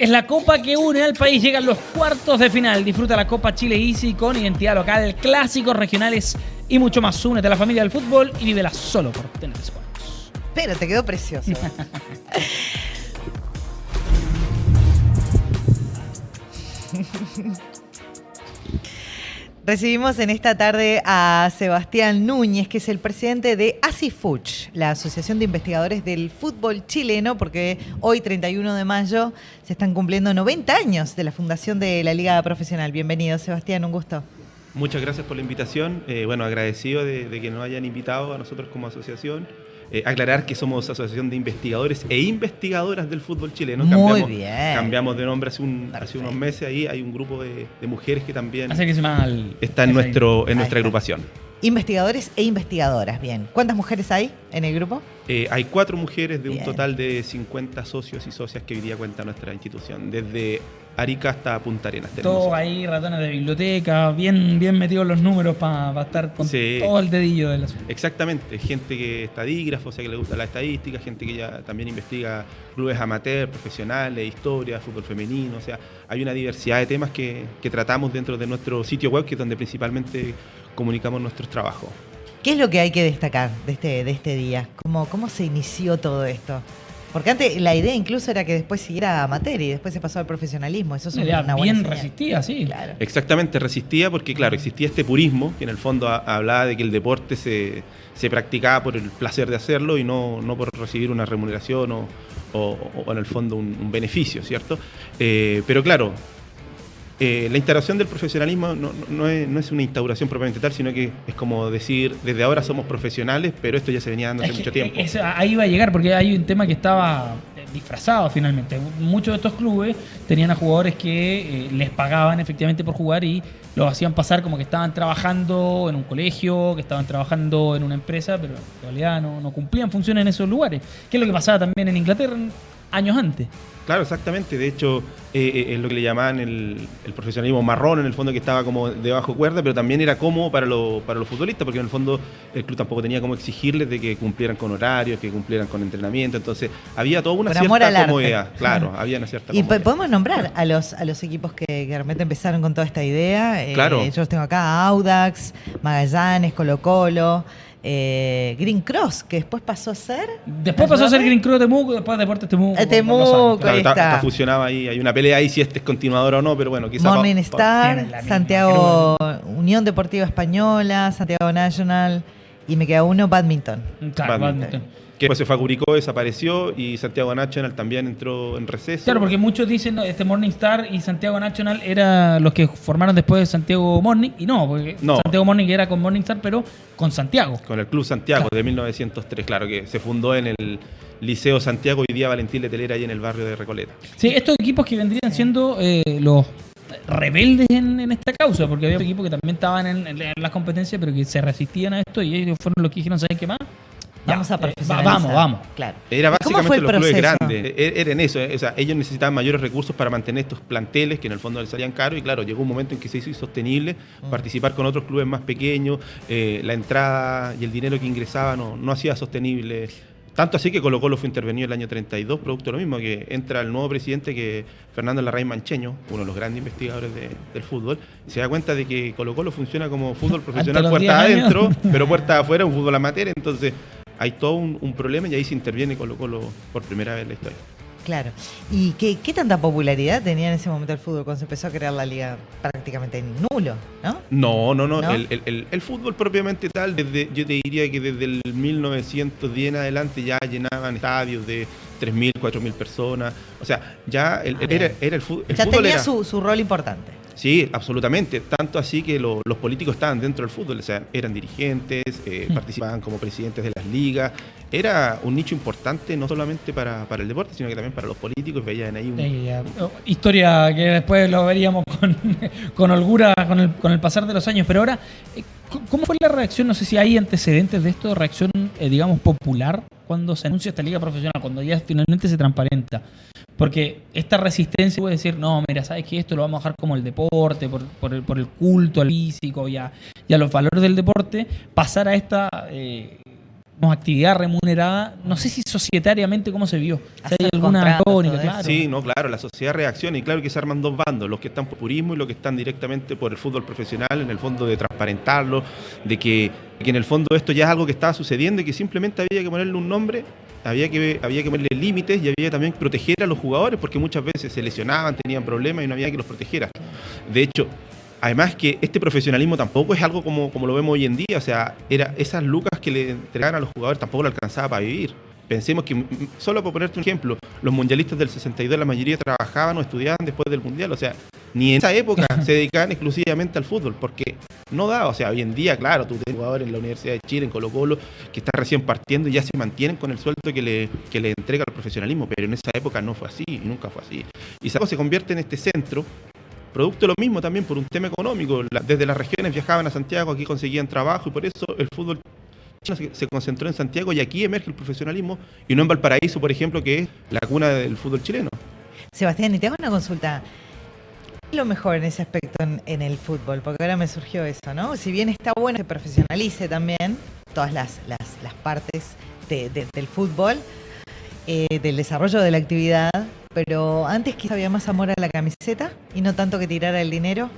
Es la copa que une al país. Llegan los cuartos de final. Disfruta la Copa Chile Easy con identidad local, clásicos regionales y mucho más. Únete a la familia del fútbol y vívela solo por TNT Sports. Pero te quedó precioso. Recibimos en esta tarde a Sebastián Núñez, que es el presidente de ASIFUCH, la Asociación de Investigadores del Fútbol Chileno, porque hoy, 31 de mayo, se están cumpliendo 90 años de la fundación de la Liga Profesional. Bienvenido, Sebastián, un gusto. Muchas gracias por la invitación. Agradecido de que nos hayan invitado a nosotros como asociación. Aclarar que somos asociación de investigadores e investigadoras del fútbol chileno. Muy bien. Cambiamos de nombre hace unos meses. Ahí hay un grupo de mujeres que también está en nuestra agrupación. Investigadores e investigadoras, bien. ¿Cuántas mujeres hay en el grupo? Hay 4 mujeres de bien. Un total de 50 socios y socias que hoy día cuenta nuestra institución, desde Arica hasta Punta Arenas. Todos ahí, ratones de biblioteca, bien metidos los números para estar con todo el dedillo de la ciudad. Exactamente, gente que es estadígrafo, o sea que le gusta la estadística, gente que ya también investiga clubes amateur, profesionales, historia, fútbol femenino, o sea, hay una diversidad de temas que tratamos dentro de nuestro sitio web, que es donde principalmente comunicamos nuestros trabajos. ¿Qué es lo que hay que destacar de este día? ¿Cómo se inició todo esto? Porque antes la idea incluso era que después siguiera amateur y después se pasó al profesionalismo. Eso es una buena bien señal. resistía, sí. Claro. Exactamente, resistía porque, claro, existía este purismo que en el fondo hablaba de que el deporte se practicaba por el placer de hacerlo y no por recibir una remuneración o en el fondo un beneficio, ¿cierto? Pero claro, la instauración del profesionalismo no es una instauración propiamente tal, sino que es como decir, desde ahora somos profesionales, pero esto ya se venía dando hace mucho tiempo. Ahí va a llegar, porque hay un tema que estaba disfrazado finalmente. Muchos de estos clubes tenían a jugadores que les pagaban efectivamente por jugar y los hacían pasar como que estaban trabajando en un colegio, que estaban trabajando en una empresa, pero en realidad no cumplían funciones en esos lugares. Que es lo que pasaba también en Inglaterra años antes. Claro, exactamente. De hecho, es lo que le llamaban el profesionalismo marrón, en el fondo, que estaba como de bajo cuerda, pero también era cómodo para los futbolistas, porque en el fondo el club tampoco tenía como exigirles de que cumplieran con horarios, que cumplieran con entrenamiento. Entonces, había toda una cierta comodidad. Claro, había una cierta comodidad. Y podemos nombrar a los equipos que realmente empezaron con toda esta idea. Claro. Yo los tengo acá: Audax, Magallanes, Colo-Colo. Green Cross, que después pasó a ser... Después pasó a ser Green Cross Temuco, después Deportes Temuco. Temuco, claro, está fusionado ahí, hay una pelea ahí si este es continuador o no, pero bueno, quizás... Morning Star, Santiago Unión Deportiva Española, Santiago National, y me queda uno, Badminton. Claro, Badminton. Que después se fue a Curicó, desapareció, y Santiago National también entró en receso. Claro, porque muchos dicen Morning Star y Santiago National eran los que formaron después de Santiago Morning, y porque Santiago Morning era con Morning Star, pero con Santiago. Con el Club Santiago, claro, de 1903, claro, que se fundó en el Liceo Santiago, hoy día Valentín Letelier, ahí en el barrio de Recoleta. Sí, estos equipos que vendrían siendo los rebeldes en esta causa, porque había equipos que también estaban en las competencias, pero que se resistían a esto, y ellos fueron los que dijeron, ¿saben qué más? Vamos a profesionalizar. Vamos. Claro. Era básicamente los clubes proceso? grandes. Eran eso. O sea, ellos necesitaban mayores recursos para mantener estos planteles que en el fondo les salían caros. Y claro, llegó un momento en que se hizo insostenible participar con otros clubes más pequeños. La entrada y el dinero que ingresaba no hacía sostenible. Tanto así que Colo-Colo fue intervenido el año 32, producto de lo mismo, que entra el nuevo presidente, que es Fernando Larraín Mancheño, uno de los grandes investigadores del fútbol, y se da cuenta de que Colo-Colo funciona como fútbol profesional puerta adentro, pero puerta afuera, un fútbol amateur. Entonces hay todo un problema y ahí se interviene Colo-Colo por primera vez en la historia. Claro. ¿Y qué tanta popularidad tenía en ese momento el fútbol cuando se empezó a crear la liga? Prácticamente nulo, ¿no? No. El fútbol propiamente tal, yo te diría que desde el 1910 en adelante ya llenaban estadios de 3.000, 4.000 personas. O sea, ya era el fútbol. Ya tenía su rol importante. Sí, absolutamente. Tanto así que los políticos estaban dentro del fútbol, o sea, eran dirigentes, participaban como presidentes de las ligas. Era un nicho importante no solamente para el deporte, sino que también para los políticos. Veían ahí historia que después lo veríamos con holgura con el pasar de los años. Pero ahora, ¿cómo fue la reacción? No sé si hay antecedentes de esto, reacción, digamos, popular cuando se anuncia esta liga profesional, cuando ya finalmente se transparenta. Porque esta resistencia puede decir, no, mira, ¿sabes qué? Esto lo vamos a dejar como el deporte, por el culto al físico y a los valores del deporte, pasar a esta actividad remunerada, no sé si societariamente cómo se vio. Si hay Hacer alguna contratos, tónica, todo eso. claro. Sí, no, claro, la sociedad reacciona y claro que se arman dos bandos, los que están por purismo y los que están directamente por el fútbol profesional, en el fondo de transparentarlo, de que en el fondo esto ya es algo que estaba sucediendo y que simplemente había que ponerle un nombre, había que ponerle límites y había también que proteger a los jugadores porque muchas veces se lesionaban, tenían problemas y no había que los protegiera. De hecho, además que este profesionalismo tampoco es algo como lo vemos hoy en día, o sea, esas lucas que le entregaban a los jugadores tampoco lo alcanzaba para vivir. Pensemos que, solo por ponerte un ejemplo, los mundialistas del 62 la mayoría trabajaban o estudiaban después del mundial, o sea, ni en esa época se dedicaban exclusivamente al fútbol, porque no da, o sea, hoy en día, claro, tú tienes jugadores en la Universidad de Chile, en Colo-Colo, que están recién partiendo y ya se mantienen con el sueldo que le entrega el profesionalismo, pero en esa época no fue así, y nunca fue así. Y Santiago se convierte en este centro, producto de lo mismo también por un tema económico. Desde las regiones viajaban a Santiago, aquí conseguían trabajo y por eso el fútbol chino se concentró en Santiago y aquí emerge el profesionalismo y no en Valparaíso, por ejemplo, que es la cuna del fútbol chileno. Sebastián, y te hago una consulta. ¿Qué es lo mejor en ese aspecto en el fútbol? Porque ahora me surgió eso, ¿no? Si bien está bueno que se profesionalice también todas las partes del fútbol, del desarrollo de la actividad, pero antes quizá había más amor a la camiseta y no tanto que tirara el dinero.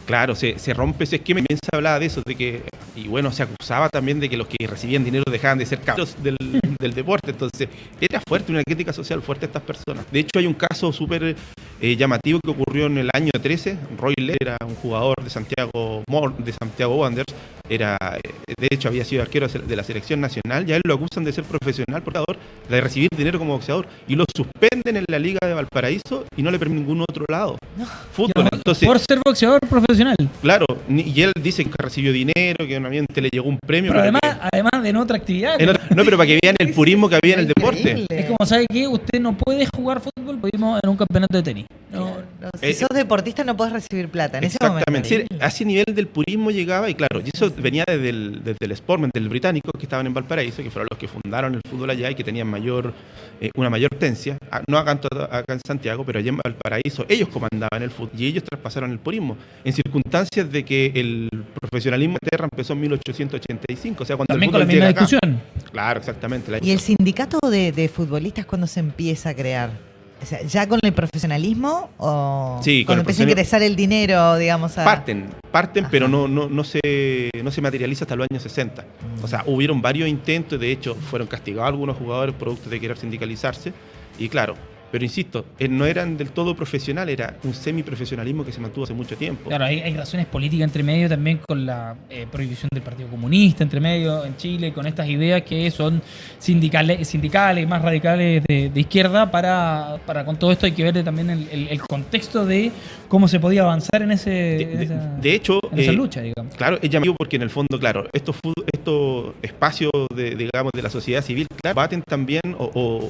Claro, se rompe ese esquema y también se hablaba de eso, de que, y bueno, se acusaba también de que los que recibían dinero dejaban de ser caballeros del deporte, entonces era fuerte, una crítica social fuerte a estas personas. De hecho, hay un caso súper llamativo que ocurrió en el año 13, Roy Leder era un jugador de Santiago Wanderers, de hecho había sido arquero de la selección nacional, y a él lo acusan de ser profesional boxeador, de recibir dinero como boxeador, y lo suspenden en la Liga de Valparaíso y no le permiten ningún otro lado. No. Fútbol, entonces... Por ser boxeador profesional. Claro, y él dice que recibió dinero, que obviamente le llegó un premio. Pero además de en otra actividad. No, pero para que vean el purismo que había en el deporte. Increíble. Es como, ¿sabe qué? Usted no puede jugar fútbol, pudimos en un campeonato de tenis. No, Si sos deportista no podés recibir plata en ese momento. Exactamente, sí, a ese nivel del purismo llegaba y claro, y eso venía desde el Sportman, del británico, que estaban en Valparaíso, que fueron los que fundaron el fútbol allá y que tenían una mayor potencia, no acá en Santiago, pero allá en Valparaíso ellos comandaban el fútbol y ellos traspasaron el purismo en circunstancias de que el profesionalismo de Terra empezó en 1885, o sea, cuando también el con la fútbol misma llega acá. discusión. Claro, exactamente. ¿Y el sindicato de futbolistas cuándo se empieza a crear? O sea, ¿ya con el profesionalismo o Sí, cuando empieza a ingresar el dinero, digamos? Parten, Ajá. pero no se materializa hasta los años 60. O sea, hubieron varios intentos, de hecho, fueron castigados algunos jugadores producto de querer sindicalizarse. Y claro, pero insisto, no eran del todo profesional, era un semiprofesionalismo que se mantuvo hace mucho tiempo. Claro, hay razones políticas entre medio también con la prohibición del Partido Comunista entre medio en Chile, con estas ideas que son sindicales más radicales de izquierda para con todo esto hay que ver también el contexto de cómo se podía avanzar en esa lucha, digamos. Claro, es llamativo porque en el fondo, claro, estos espacios de la sociedad civil, claro, baten también o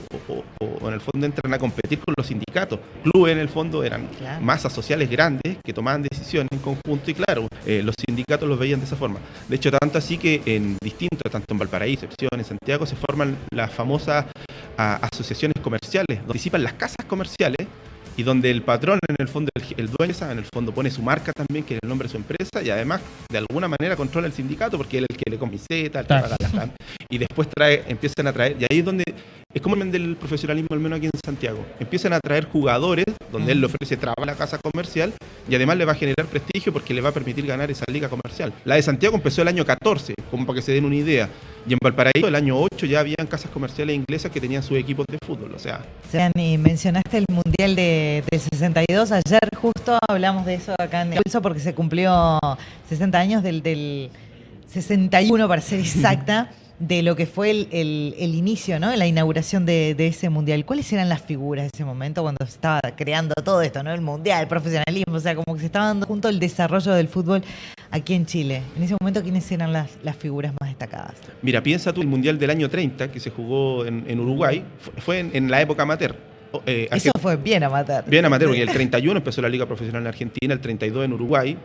en el fondo entran a competir con los sindicatos. Clubes en el fondo eran masas sociales grandes que tomaban decisiones en conjunto y claro, los sindicatos los veían de esa forma. De hecho, tanto así que tanto en Valparaíso, en Santiago, se forman las famosas asociaciones comerciales, donde participan las casas comerciales y donde el patrón, en el fondo, el dueño, en el fondo pone su marca también, que es el nombre de su empresa, y además, de alguna manera, controla el sindicato, porque él es el que le comiseta, el que paga las TAM, y después empiezan a traer, y ahí es donde, es como el profesionalismo, al menos aquí en Santiago, empiezan a traer jugadores, donde él le ofrece trabajo a la casa comercial, y además le va a generar prestigio, porque le va a permitir ganar esa liga comercial. La de Santiago empezó el año 14, como para que se den una idea, y en Valparaíso, el año 8, ya habían casas comerciales inglesas que tenían sus equipos de fútbol, o sea... Y mencionaste el Mundial del 62, ayer justo hablamos de eso acá en el Pulso porque se cumplió 60 años del 61 para ser exacta, de lo que fue el inicio, ¿no? La inauguración de ese Mundial. ¿Cuáles eran las figuras de ese momento cuando se estaba creando todo esto, ¿no? El Mundial, el profesionalismo, o sea, como que se estaba dando junto el desarrollo del fútbol aquí en Chile. En ese momento, ¿quiénes eran las figuras más destacadas? Mira, piensa tú, el Mundial del año 30, que se jugó en Uruguay, fue en la época amateur. Eso fue bien amateur. Bien amateur, porque el 31 empezó la Liga Profesional en Argentina, el 32 en Uruguay.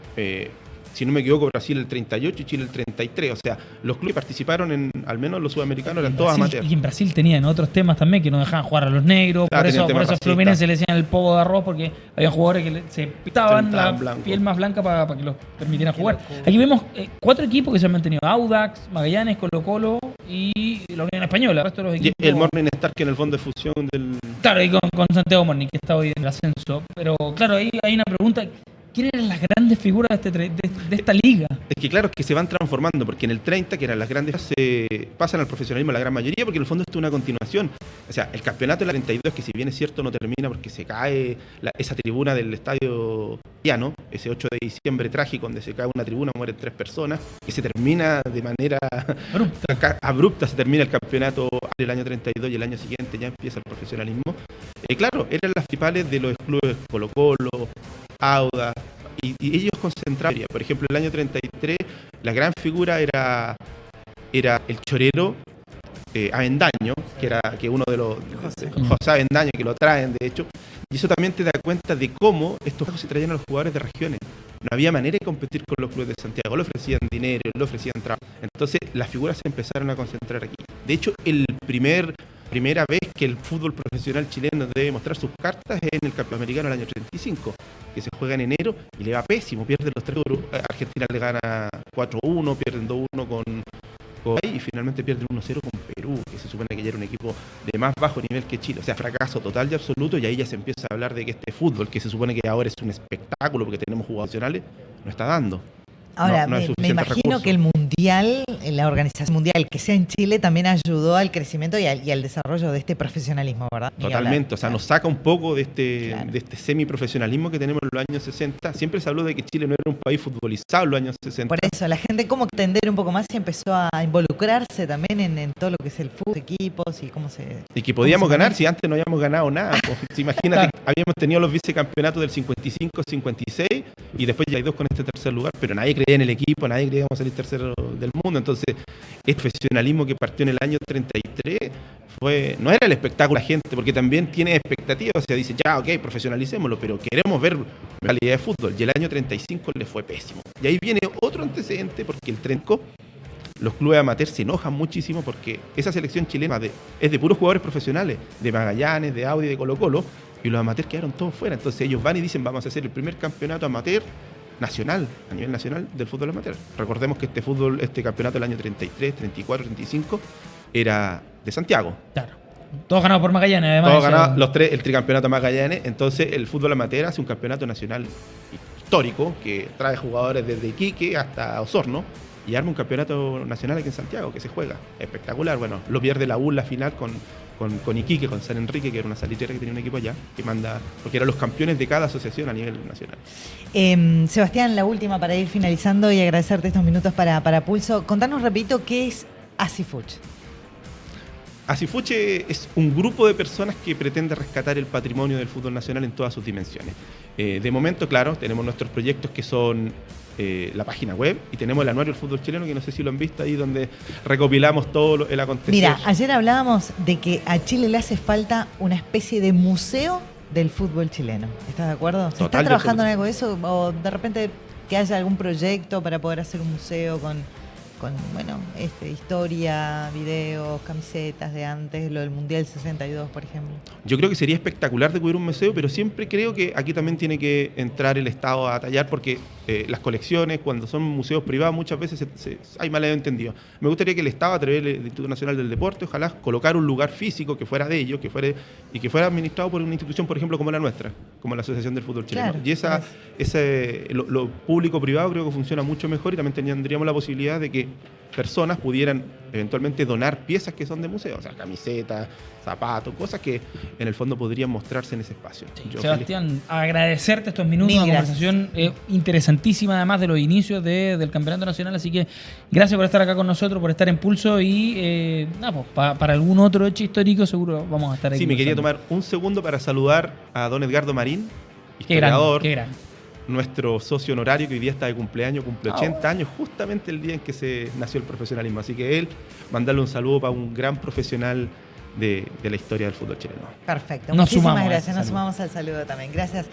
si no me equivoco, Brasil el 38 y Chile el 33. O sea, los clubes participaron al menos los sudamericanos eran todos amateurs. Y en Brasil tenían otros temas también que no dejaban jugar a los negros. Por eso a Fluminense le decían el povo de arroz, porque había jugadores que se pintaban la piel más blanca para que los permitieran jugar. Aquí vemos 4 equipos que se han mantenido: Audax, Magallanes, Colo-Colo y la Unión Española. El resto de los equipos, y el Morning Star, que en el fondo es fusión del... Claro, y con Santiago Morning, que está hoy en el ascenso. Pero claro, ahí hay una pregunta: ¿quiénes eran las grandes figuras de esta liga? Es que claro, es que se van transformando, porque en el 30, que eran las grandes, se pasan al profesionalismo la gran mayoría, porque en el fondo esto es una continuación. O sea, el campeonato de la 32, que si bien es cierto no termina porque se cae esa tribuna del estadio Llano, ese 8 de diciembre trágico, donde se cae una tribuna, mueren 3 personas, que se termina de manera abrupta, se termina el campeonato del año 32 y el año siguiente ya empieza el profesionalismo. Claro, eran las principales de los clubes Colo-Colo, Audax, y ellos concentraban. Por ejemplo, el año 33 la gran figura era el chorero Avendaño, que uno de los José Avendaño, que lo traen de hecho, y eso también te da cuenta de cómo estos juegos se traían a los jugadores de regiones. No había manera de competir con los clubes de Santiago, le ofrecían dinero, le ofrecían trabajo. Entonces las figuras se empezaron a concentrar aquí. De hecho, primera vez que el fútbol profesional chileno debe mostrar sus cartas es en el Campeonato Americano del año 35, que se juega en enero y le va pésimo, pierde los 3 euros. Argentina le gana 4-1, pierden 2-1 con y finalmente pierden 1-0 con Perú, que se supone que ya era un equipo de más bajo nivel que Chile. O sea, fracaso total y absoluto, y ahí ya se empieza a hablar de que este fútbol, que se supone que ahora es un espectáculo porque tenemos jugadores nacionales, no está dando. Ahora, me imagino que el Mundial, la organización mundial que sea en Chile, también ayudó al crecimiento y al desarrollo de este profesionalismo, ¿verdad? Totalmente, o sea, nos saca un poco de este semiprofesionalismo que tenemos en los años 60. Siempre se habló de que Chile no era un país futbolizado en los años 60. Por eso, la gente como que entender un poco más y empezó a involucrarse también en todo lo que es el fútbol, equipos y cómo se... Y que podíamos ganar si antes no habíamos ganado nada. Pues, imagínate, habíamos tenido los vicecampeonatos del 55-56 y después ya hay 2 con este tercer lugar, pero nadie creía en el equipo, nadie creía que íbamos a salir tercero del mundo. Entonces, el profesionalismo que partió en el año 33 no era el espectáculo de la gente, porque también tiene expectativas. O sea, dice, ya, ok, profesionalicémoslo, pero queremos ver calidad de fútbol. Y el año 35 le fue pésimo. Y ahí viene otro antecedente, porque el 35, los clubes amateurs se enojan muchísimo porque esa selección chilena es de puros jugadores profesionales, de Magallanes, de Audi, de Colo-Colo, y los amateurs quedaron todos fuera. Entonces ellos van y dicen, vamos a hacer el primer campeonato amateur nacional, a nivel nacional del fútbol amateur. Recordemos que este campeonato del año 33, 34, 35 era de Santiago. Claro. Todos ganados por Magallanes, además. Todos ganados los 3, el tricampeonato Magallanes. Entonces el fútbol amateur hace un campeonato nacional histórico que trae jugadores desde Iquique hasta Osorno y arma un campeonato nacional aquí en Santiago que se juega. Espectacular. Bueno, lo pierde la U en la final con Iquique, con San Enrique, que era una salitera que tenía un equipo allá, que manda, porque eran los campeones de cada asociación a nivel nacional. Sebastián, la última para ir finalizando y agradecerte estos minutos para Pulso. Contanos rapidito qué es ASIFUCH. ASIFUCH es un grupo de personas que pretende rescatar el patrimonio del fútbol nacional en todas sus dimensiones. De momento, claro, tenemos nuestros proyectos que son la página web y tenemos el anuario del fútbol chileno, que no sé si lo han visto ahí, donde recopilamos todo el acontecer. Mira, ayer hablábamos de que a Chile le hace falta una especie de museo del fútbol chileno. ¿Estás de acuerdo? ¿Se está trabajando en algo de eso? ¿O de repente que haya algún proyecto para poder hacer un museo con bueno, historia, videos, camisetas de antes, lo del Mundial 62, por ejemplo? Yo creo que sería espectacular de cubrir un museo, pero siempre creo que aquí también tiene que entrar el Estado a tallar, porque las colecciones, cuando son museos privados, muchas veces hay malentendido. Me gustaría que el Estado, a través del Instituto Nacional del Deporte, ojalá colocar un lugar físico que fuera de ellos, que fuera administrado por una institución, por ejemplo, como la nuestra, como la Asociación del Fútbol Chileno. Claro, y lo público-privado creo que funciona mucho mejor, y también tendríamos la posibilidad de que personas pudieran eventualmente donar piezas que son de museo, o sea, camisetas, zapatos, cosas que en el fondo podrían mostrarse en ese espacio. Sí, Sebastián, agradecerte estos minutos, una conversación interesantísima, además de los inicios del Campeonato Nacional, así que gracias por estar acá con nosotros, por estar en Pulso, y para algún otro hecho histórico seguro vamos a estar aquí. Sí, me quería tomar un segundo para saludar a don Edgardo Marín, historiador. Qué grande. Nuestro socio honorario, que hoy día está de cumpleaños, cumple 80 años, justamente el día en que se nació el profesionalismo. Así que él, mandarle un saludo para un gran profesional de la historia del fútbol chileno. Perfecto, muchísimas gracias. Nos sumamos al saludo también. Gracias.